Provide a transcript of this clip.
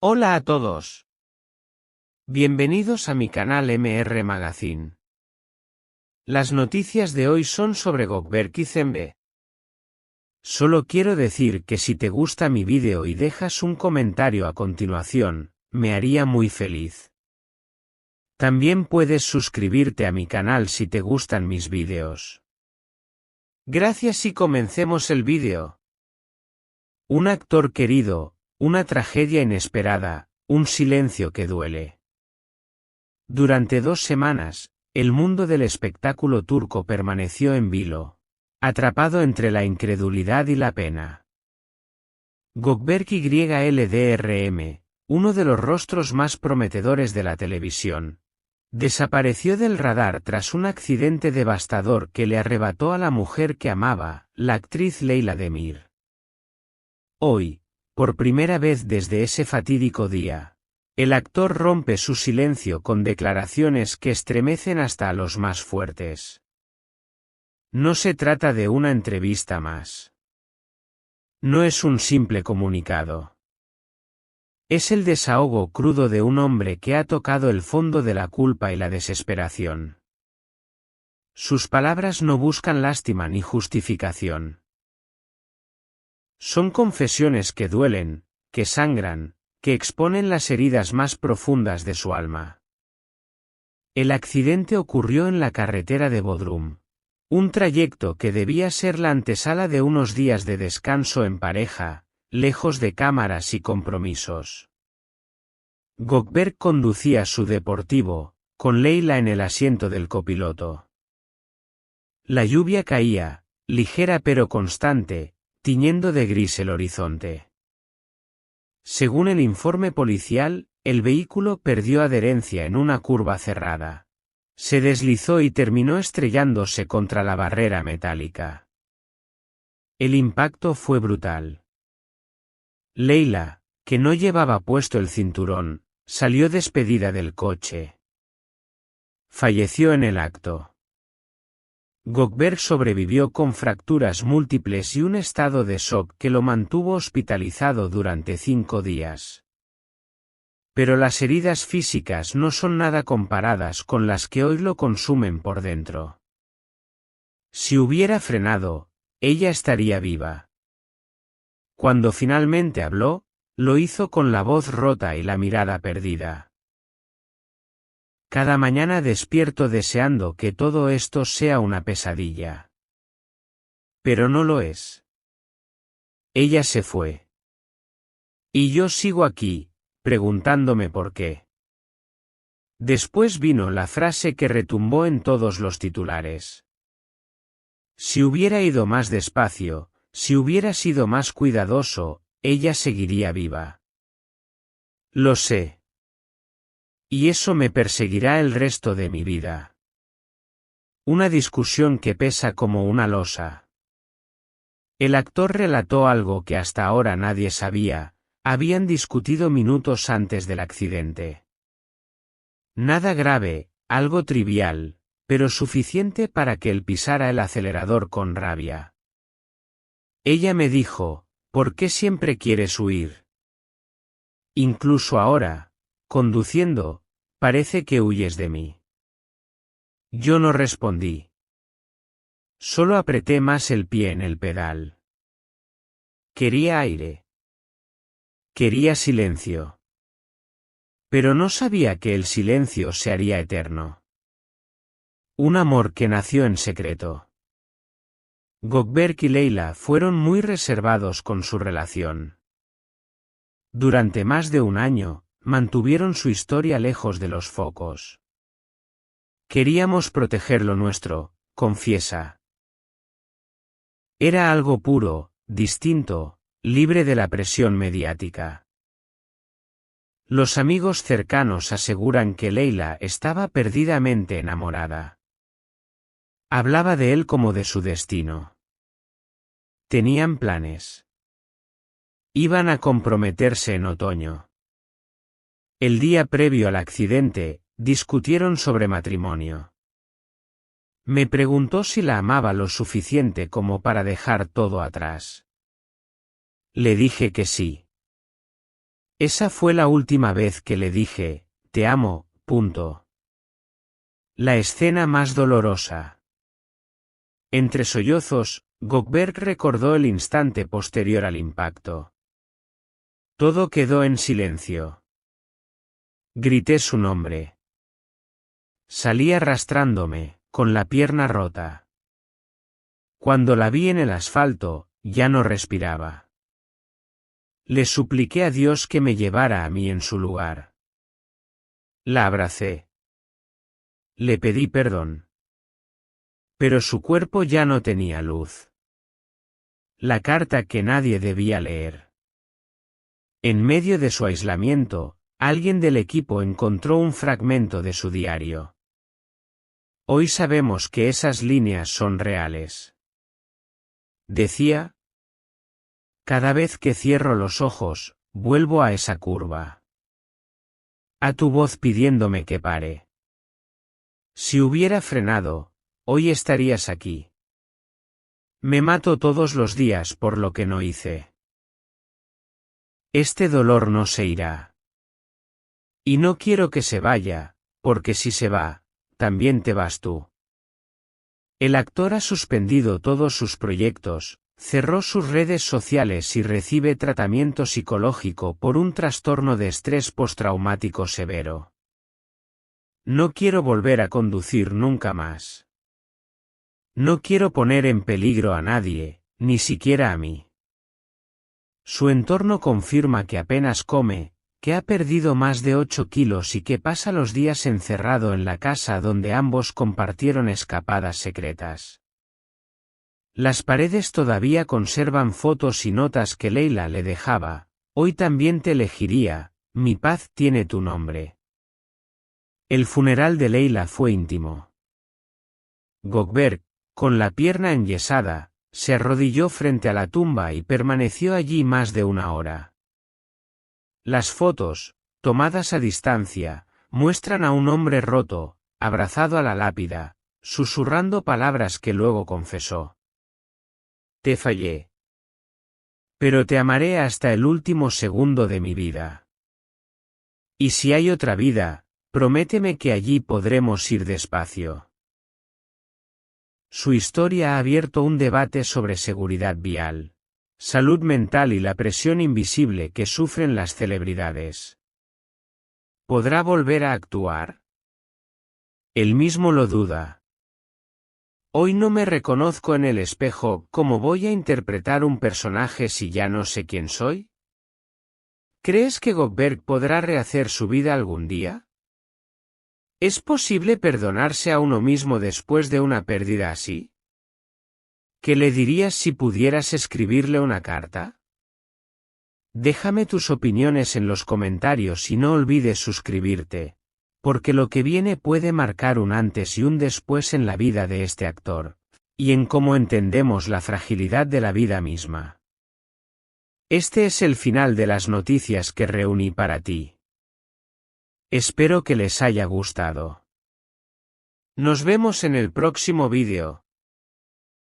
Hola a todos. Bienvenidos a mi canal MR Magazine. Las noticias de hoy son sobre Gökberk Izenbe. Solo quiero decir que si te gusta mi vídeo y dejas un comentario a continuación, me haría muy feliz. También puedes suscribirte a mi canal si te gustan mis vídeos. Gracias y comencemos el vídeo. Un actor querido, una tragedia inesperada, un silencio que duele. Durante 2 semanas, el mundo del espectáculo turco permaneció en vilo, atrapado entre la incredulidad y la pena. Gökberk Yıldırım, uno de los rostros más prometedores de la televisión, desapareció del radar tras un accidente devastador que le arrebató a la mujer que amaba, la actriz Leyla Demir. Hoy, por primera vez desde ese fatídico día, el actor rompe su silencio con declaraciones que estremecen hasta a los más fuertes. No se trata de una entrevista más. No es un simple comunicado. Es el desahogo crudo de un hombre que ha tocado el fondo de la culpa y la desesperación. Sus palabras no buscan lástima ni justificación. Son confesiones que duelen, que sangran, que exponen las heridas más profundas de su alma. El accidente ocurrió en la carretera de Bodrum, un trayecto que debía ser la antesala de unos días de descanso en pareja, lejos de cámaras y compromisos. Gökberk conducía su deportivo, con Leyla en el asiento del copiloto. La lluvia caía, ligera pero constante, tiñendo de gris el horizonte. Según el informe policial, el vehículo perdió adherencia en una curva cerrada. Se deslizó y terminó estrellándose contra la barrera metálica. El impacto fue brutal. Leyla, que no llevaba puesto el cinturón, salió despedida del coche. Falleció en el acto. Gökberk sobrevivió con fracturas múltiples y un estado de shock que lo mantuvo hospitalizado durante 5 días. Pero las heridas físicas no son nada comparadas con las que hoy lo consumen por dentro. Si hubiera frenado, ella estaría viva. Cuando finalmente habló, lo hizo con la voz rota y la mirada perdida. Cada mañana despierto deseando que todo esto sea una pesadilla. Pero no lo es. Ella se fue. Y yo sigo aquí, preguntándome por qué. Después vino la frase que retumbó en todos los titulares. Si hubiera ido más despacio, si hubiera sido más cuidadoso, ella seguiría viva. Lo sé. Y eso me perseguirá el resto de mi vida. Una discusión que pesa como una losa. El actor relató algo que hasta ahora nadie sabía, habían discutido minutos antes del accidente. Nada grave, algo trivial, pero suficiente para que él pisara el acelerador con rabia. Ella me dijo, ¿por qué siempre quieres huir? Incluso ahora, conduciendo, parece que huyes de mí. Yo no respondí. Solo apreté más el pie en el pedal. Quería aire. Quería silencio. Pero no sabía que el silencio se haría eterno. Un amor que nació en secreto. Gökberk y Leyla fueron muy reservados con su relación. Durante más de un año, mantuvieron su historia lejos de los focos. Queríamos proteger lo nuestro, confiesa. Era algo puro, distinto, libre de la presión mediática. Los amigos cercanos aseguran que Leyla estaba perdidamente enamorada. Hablaba de él como de su destino. Tenían planes. Iban a comprometerse en otoño. El día previo al accidente, discutieron sobre matrimonio. Me preguntó si la amaba lo suficiente como para dejar todo atrás. Le dije que sí. Esa fue la última vez que le dije, te amo, punto. La escena más dolorosa. Entre sollozos, Gökberg recordó el instante posterior al impacto. Todo quedó en silencio. Grité su nombre. Salí arrastrándome, con la pierna rota. Cuando la vi en el asfalto, ya no respiraba. Le supliqué a Dios que me llevara a mí en su lugar. La abracé. Le pedí perdón. Pero su cuerpo ya no tenía luz. La carta que nadie debía leer. En medio de su aislamiento, alguien del equipo encontró un fragmento de su diario. Hoy sabemos que esas líneas son reales. Decía: cada vez que cierro los ojos, vuelvo a esa curva. A tu voz pidiéndome que pare. Si hubiera frenado, hoy estarías aquí. Me mato todos los días por lo que no hice. Este dolor no se irá. Y no quiero que se vaya, porque si se va, también te vas tú. El actor ha suspendido todos sus proyectos, cerró sus redes sociales y recibe tratamiento psicológico por un trastorno de estrés postraumático severo. No quiero volver a conducir nunca más. No quiero poner en peligro a nadie, ni siquiera a mí. Su entorno confirma que apenas come, que ha perdido más de 8 kilos y que pasa los días encerrado en la casa donde ambos compartieron escapadas secretas. Las paredes todavía conservan fotos y notas que Leila le dejaba: hoy también te elegiría, mi paz tiene tu nombre. El funeral de Leila fue íntimo. Gökberg, con la pierna enyesada, se arrodilló frente a la tumba y permaneció allí más de una hora. Las fotos, tomadas a distancia, muestran a un hombre roto, abrazado a la lápida, susurrando palabras que luego confesó. Te fallé. Pero te amaré hasta el último segundo de mi vida. Y si hay otra vida, prométeme que allí podremos ir despacio. Su historia ha abierto un debate sobre seguridad vial, salud mental y la presión invisible que sufren las celebridades. ¿Podrá volver a actuar? Él mismo lo duda. Hoy no me reconozco en el espejo, ¿cómo voy a interpretar un personaje si ya no sé quién soy? ¿Crees que Gökberg podrá rehacer su vida algún día? ¿Es posible perdonarse a uno mismo después de una pérdida así? ¿Qué le dirías si pudieras escribirle una carta? Déjame tus opiniones en los comentarios y no olvides suscribirte, porque lo que viene puede marcar un antes y un después en la vida de este actor, y en cómo entendemos la fragilidad de la vida misma. Este es el final de las noticias que reuní para ti. Espero que les haya gustado. Nos vemos en el próximo vídeo.